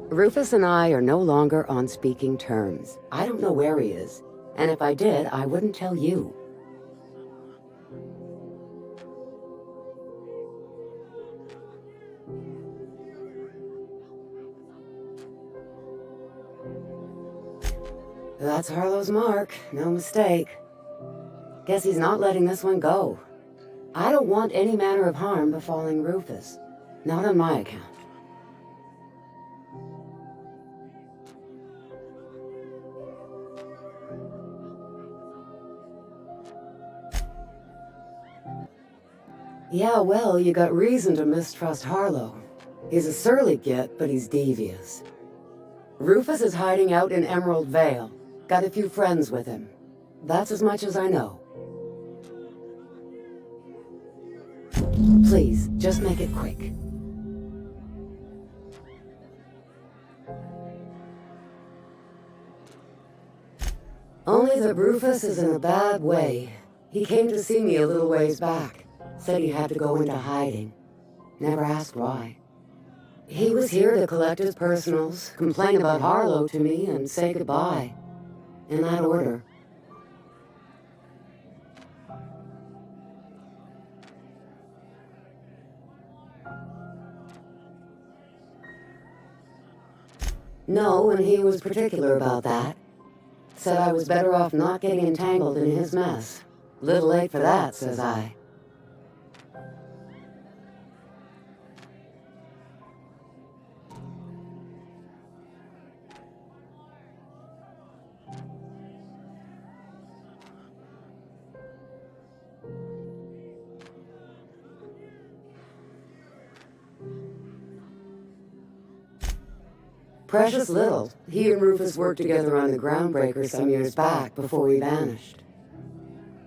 Rufus and I are no longer on speaking terms. I don't know where he is, and if I did, I wouldn't tell you. That's Harlow's mark, no mistake. Guess he's not letting this one go. I don't want any manner of harm befalling Rufus. Not on my account. Yeah, well, you got reason to mistrust Harlow. He's a surly git, but he's devious. Rufus is hiding out in Emerald Vale. Got a few friends with him. That's as much as I know. Please, just make it quick. Only that Rufus is in a bad way. He came to see me a little ways back. Said he had to go into hiding. Never asked why. He was here to collect his personals, complain about Harlow to me, and say goodbye. In that order. No, and he was particular about that. Said I was better off not getting entangled in his mess. Little late for that, says I. Precious little. He and Rufus worked together on the Groundbreaker some years back before he vanished.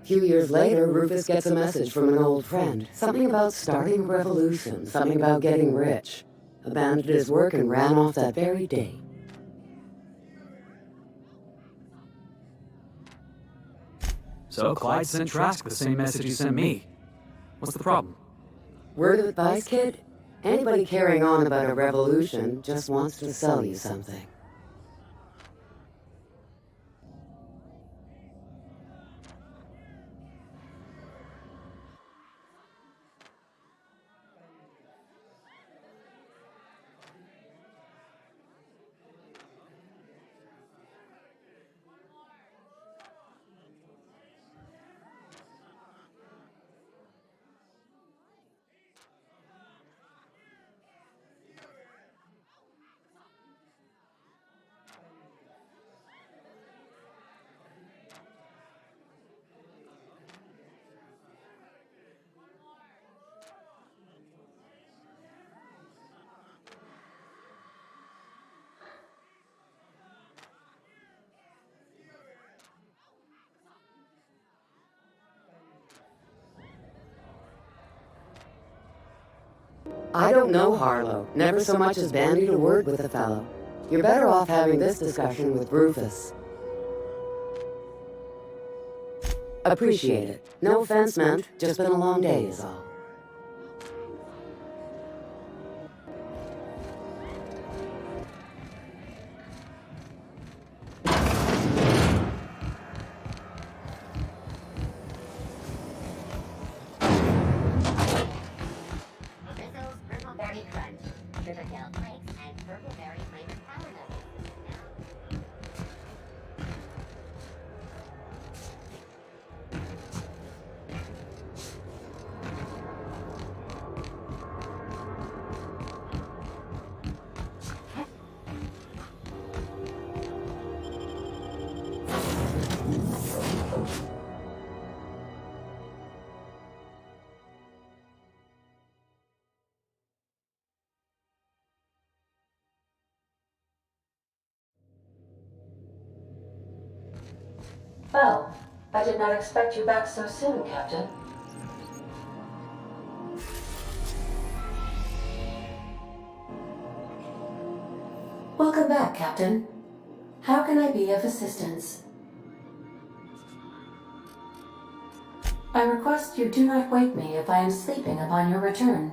A few years later, Rufus gets a message from an old friend. Something about starting a revolution, something about getting rich. Abandoned his work and ran off that very day. So Clyde sent Trask the same message he sent me. What's the problem? Word of advice, kid? Anybody carrying on about a revolution just wants to sell you something. I don't know Harlow. Never so much as bandied a word with the fellow. You're better off having this discussion with Rufus. Appreciate it. No offense meant. Just been a long day is all. Well, I did not expect you back so soon, Captain. Welcome back, Captain. How can I be of assistance? I request you do not wake me if I am sleeping upon your return.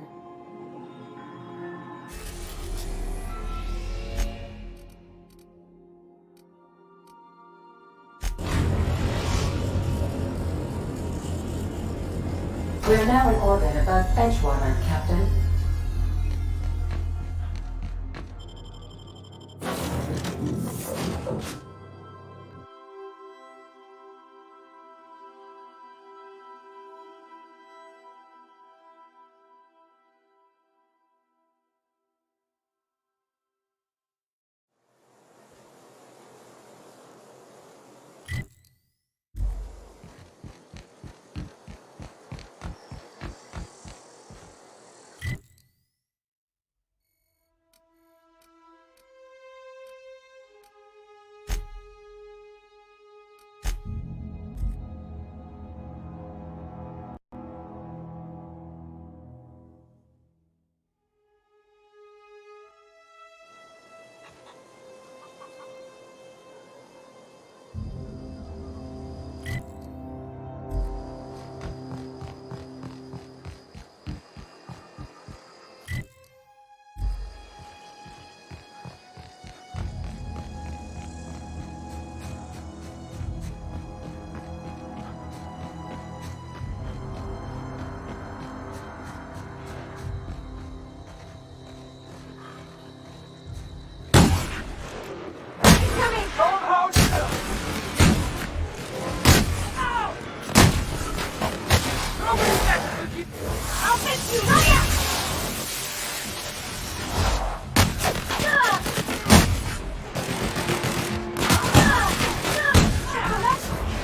We're now in orbit above Edgewater, Captain.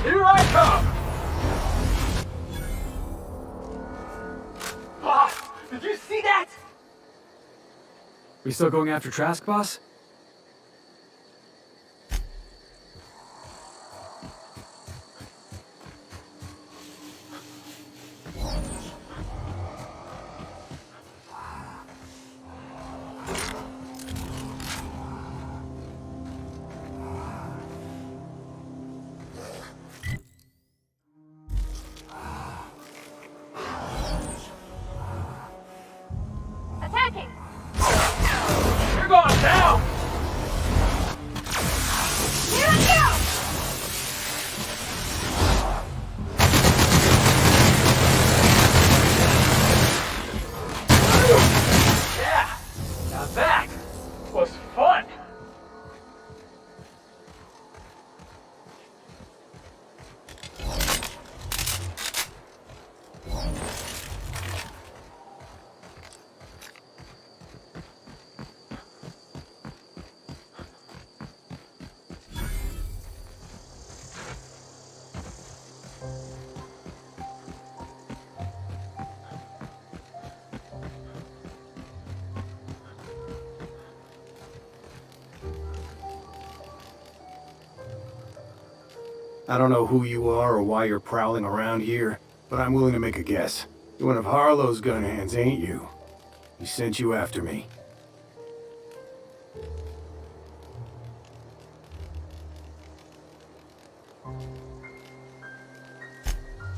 Here I come! Boss, did you see that? We still going after Trask, boss? Attacking! You're going down! Here I go! Yeah, now that was fun. I don't know who you are or why you're prowling around here, but I'm willing to make a guess. You're one of Harlow's gun hands, ain't you? He sent you after me.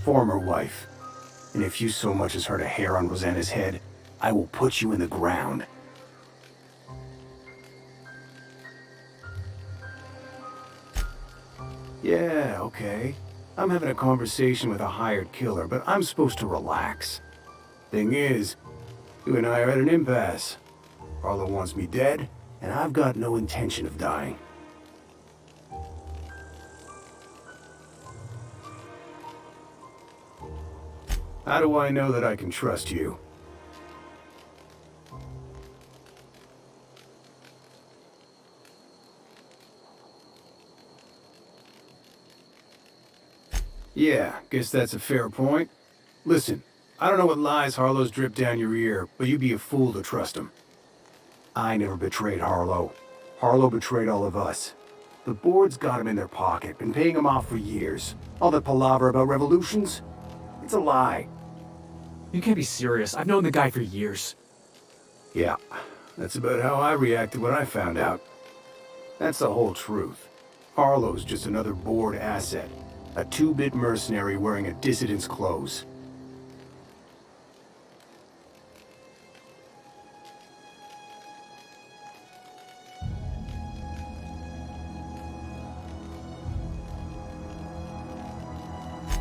Former wife. And if you so much as hurt a hair on Rosanna's head, I will put you in the ground. Yeah, okay. I'm having a conversation with a hired killer, but I'm supposed to relax. Thing is, you and I are at an impasse. Harlow wants me dead, and I've got no intention of dying. How do I know that I can trust you? Yeah, guess that's a fair point. Listen, I don't know what lies Harlow's dripped down your ear, but you'd be a fool to trust him. I never betrayed Harlow. Harlow betrayed all of us. The board's got him in their pocket, been paying him off for years. All that palaver about revolutions? It's a lie. You can't be serious. I've known the guy for years. Yeah, that's about how I reacted when I found out. That's the whole truth. Harlow's just another board asset. A two-bit mercenary wearing a dissident's clothes.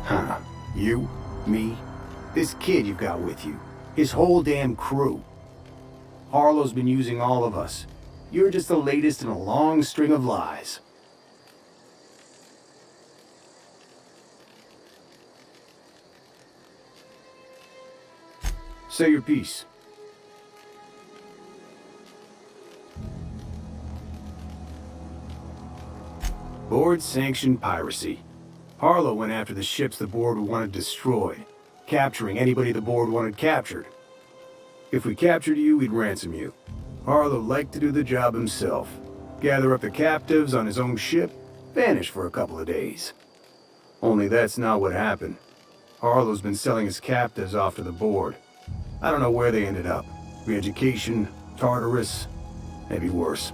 Huh. You, me, This kid you've got with you. His whole damn crew. Harlow's been using all of us. You're just the latest in a long string of lies. Say your piece. Board-sanctioned piracy. Harlow went after the ships the board wanted destroyed, capturing anybody the board wanted captured. If we captured you, we'd ransom you. Harlow liked to do the job himself. Gather up the captives on his own ship, vanish for a couple of days. Only that's not what happened. Harlow's been selling his captives off to the board. I don't know where they ended up. Re-education, Tartarus, maybe worse.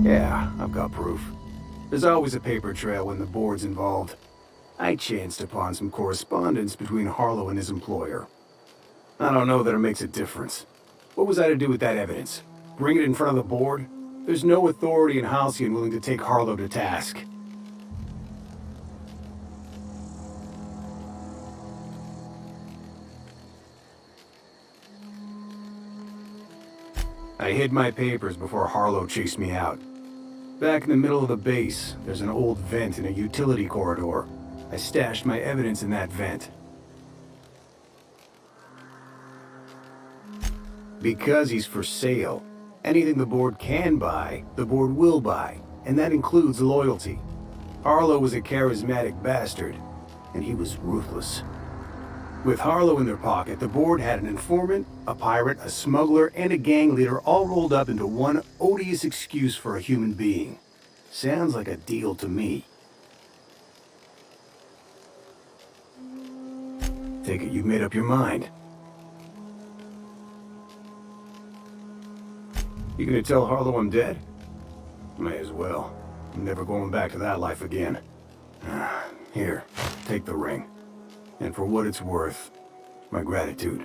Yeah, I've got proof. There's always a paper trail when the board's involved. I chanced upon some correspondence between Harlow and his employer. I don't know that it makes a difference. What was I to do with that evidence? Bring it in front of the board? There's no authority in Halcyon willing to take Harlow to task. I hid my papers before Harlow chased me out. Back in the middle of the base, there's an old vent in a utility corridor. I stashed my evidence in that vent. Because he's for sale. Anything the board can buy, the board will buy, and that includes loyalty. Harlow was a charismatic bastard, and he was ruthless. With Harlow in their pocket, the board had an informant, a pirate, a smuggler, and a gang leader all rolled up into one odious excuse for a human being. Sounds like a deal to me. Take it you've made up your mind. You gonna tell Harlow I'm dead? May as well. I'm never going back to that life again. Here, take the ring. And for what it's worth, my gratitude.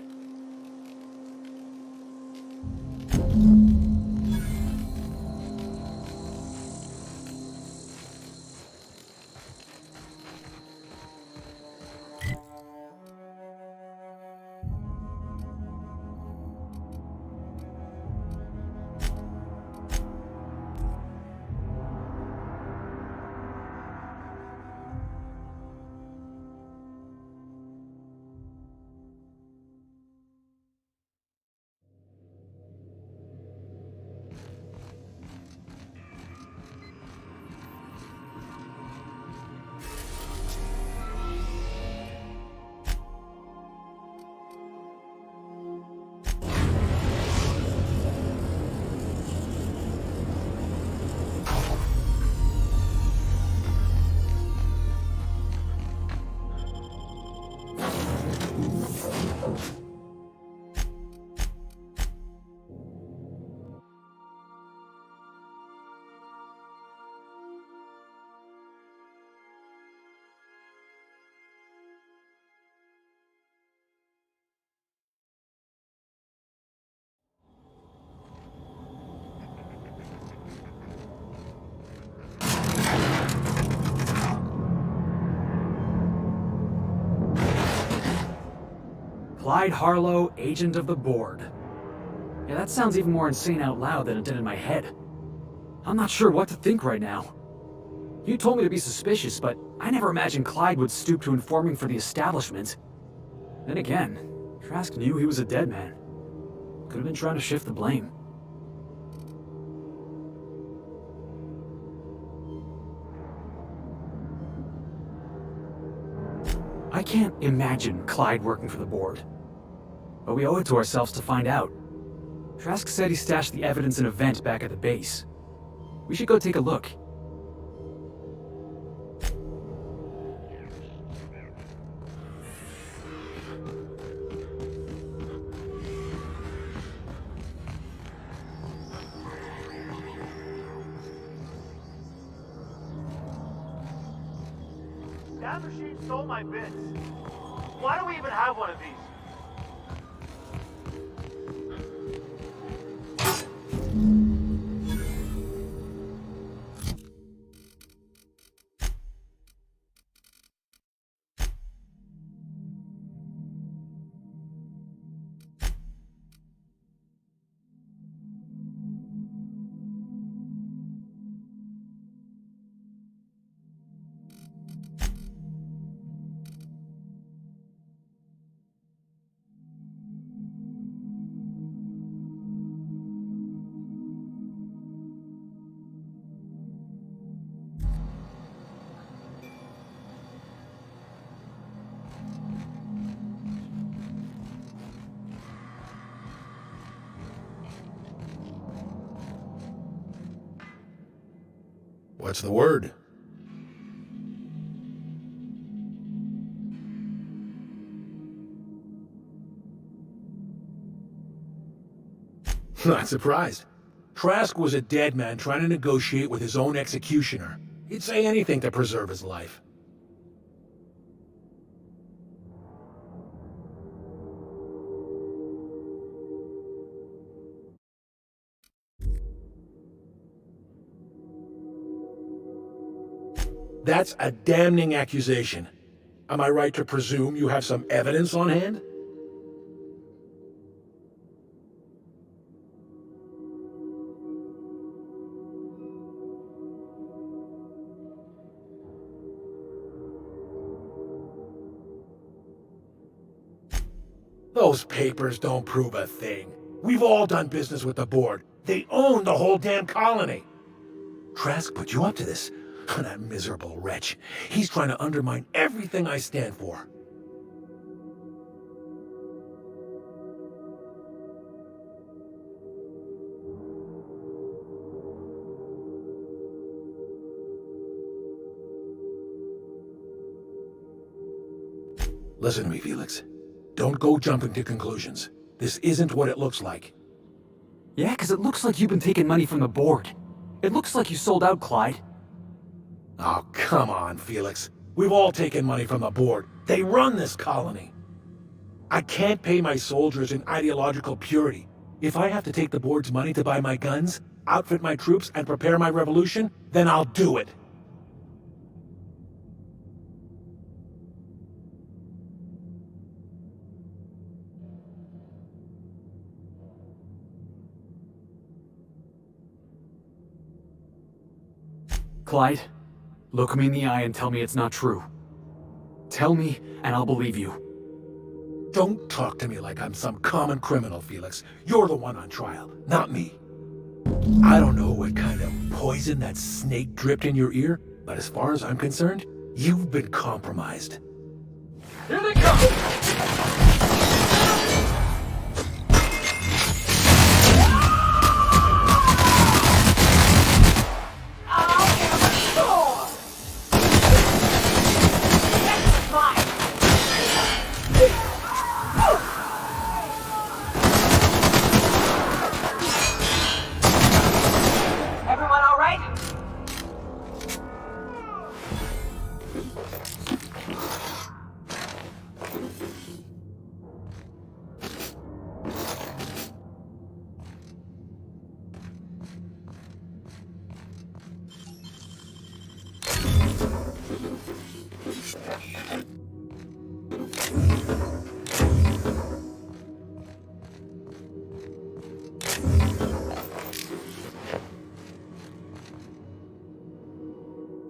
Clyde Harlow, agent of the board. Yeah, that sounds even more insane out loud than it did in my head. I'm not sure what to think right now. You told me to be suspicious, but I never imagined Clyde would stoop to informing for the establishment. Then again, Trask knew he was a dead man. Could have been trying to shift the blame. I can't imagine Clyde working for the board. But we owe it to ourselves to find out. Trask said he stashed the evidence in a vent back at the base. We should go take a look. That machine stole my bits. Why do we even have one of these? What's the word? Not surprised. Trask was a dead man trying to negotiate with his own executioner. He'd say anything to preserve his life. That's a damning accusation. Am I right to presume you have some evidence on hand? Those papers don't prove a thing. We've all done business with the board. They own the whole damn colony. Trask put you up to this. That miserable wretch. He's trying to undermine everything I stand for. Listen to me, Felix. Don't go jumping to conclusions. This isn't what it looks like. Yeah, because it looks like you've been taking money from the board. It looks like you sold out, Clyde. Oh, come on, Felix. We've all taken money from the board. They run this colony. I can't pay my soldiers in ideological purity. If I have to take the board's money to buy my guns, outfit my troops, and prepare my revolution, then I'll do it. Clyde, look me in the eye and tell me it's not true. Tell me, and I'll believe you. Don't talk to me like I'm some common criminal, Felix. You're the one on trial, not me. I don't know what kind of poison that snake dripped in your ear, but as far as I'm concerned, you've been compromised. Here they come! Everyone all right?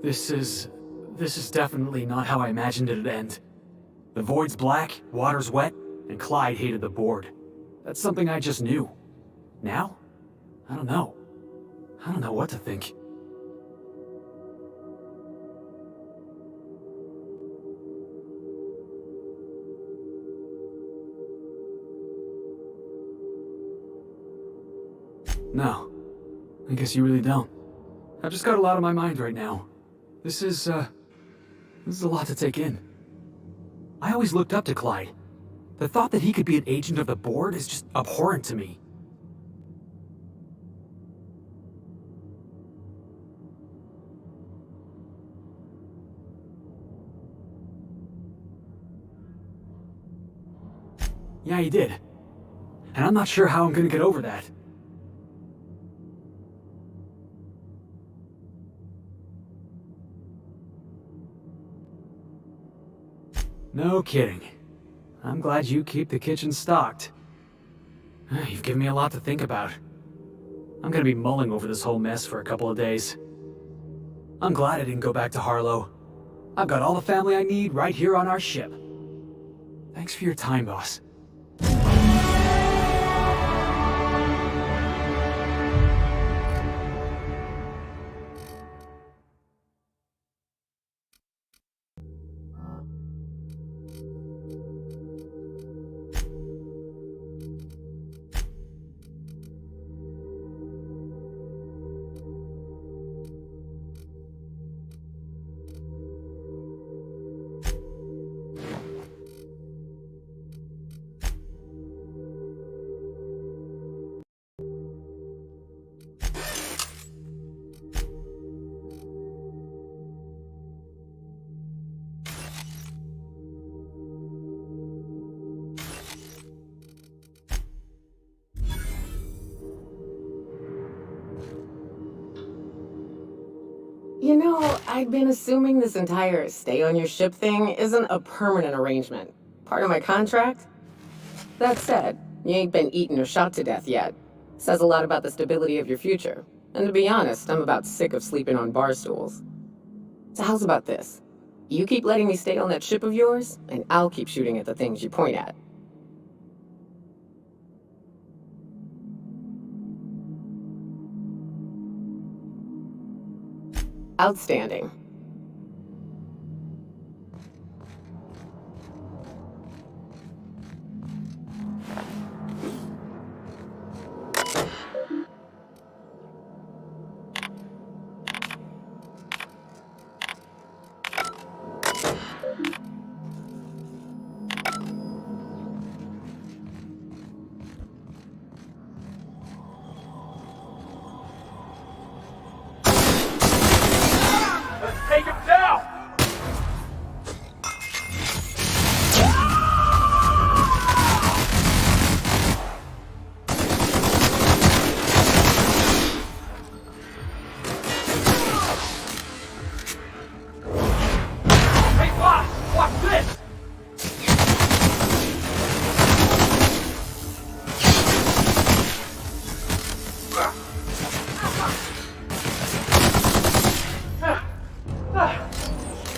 This is definitely not how I imagined it'd end. The void's black, water's wet, and Clyde hated the board. That's something I just knew. Now? I don't know. I don't know what to think. No. I guess you really don't. I've just got a lot on my mind right now. This is a lot to take in. I always looked up to Clyde. The thought that he could be an agent of the board is just abhorrent to me. Yeah, he did. And I'm not sure how I'm gonna get over that. No kidding. I'm glad you keep the kitchen stocked. You've given me a lot to think about. I'm gonna be mulling over this whole mess for a couple of days. I'm glad I didn't go back to Harlow. I've got all the family I need right here on our ship. Thanks for your time, boss. You know, I'd been assuming this entire stay on your ship thing isn't a permanent arrangement. Part of my contract? That said, you ain't been eaten or shot to death yet. Says a lot about the stability of your future. And to be honest, I'm about sick of sleeping on bar stools. So how's about this? You keep letting me stay on that ship of yours, and I'll keep shooting at the things you point at. Outstanding. Let's take him down! Hey, boss! Watch this!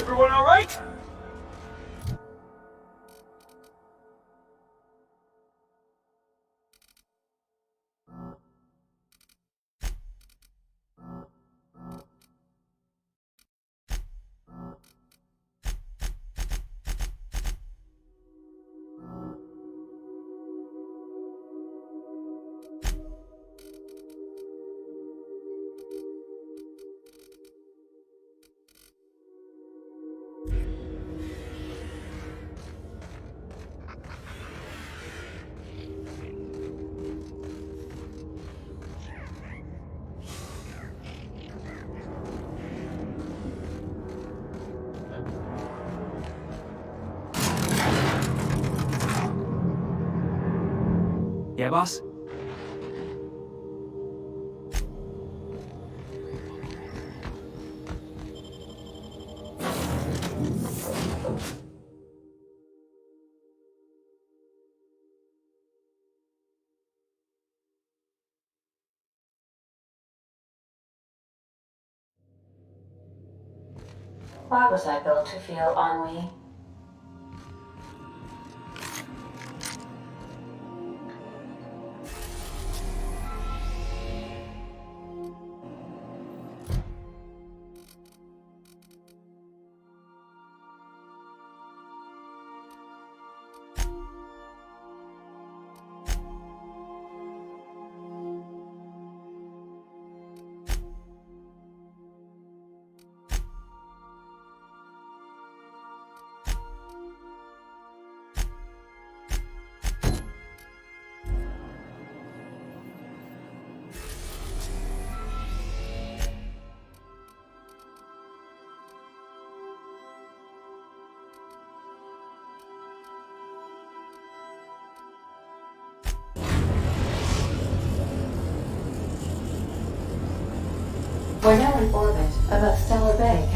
Everyone all right? Yeah, boss? Why was I built to feel ennui? We're now in orbit above Stellar Bay.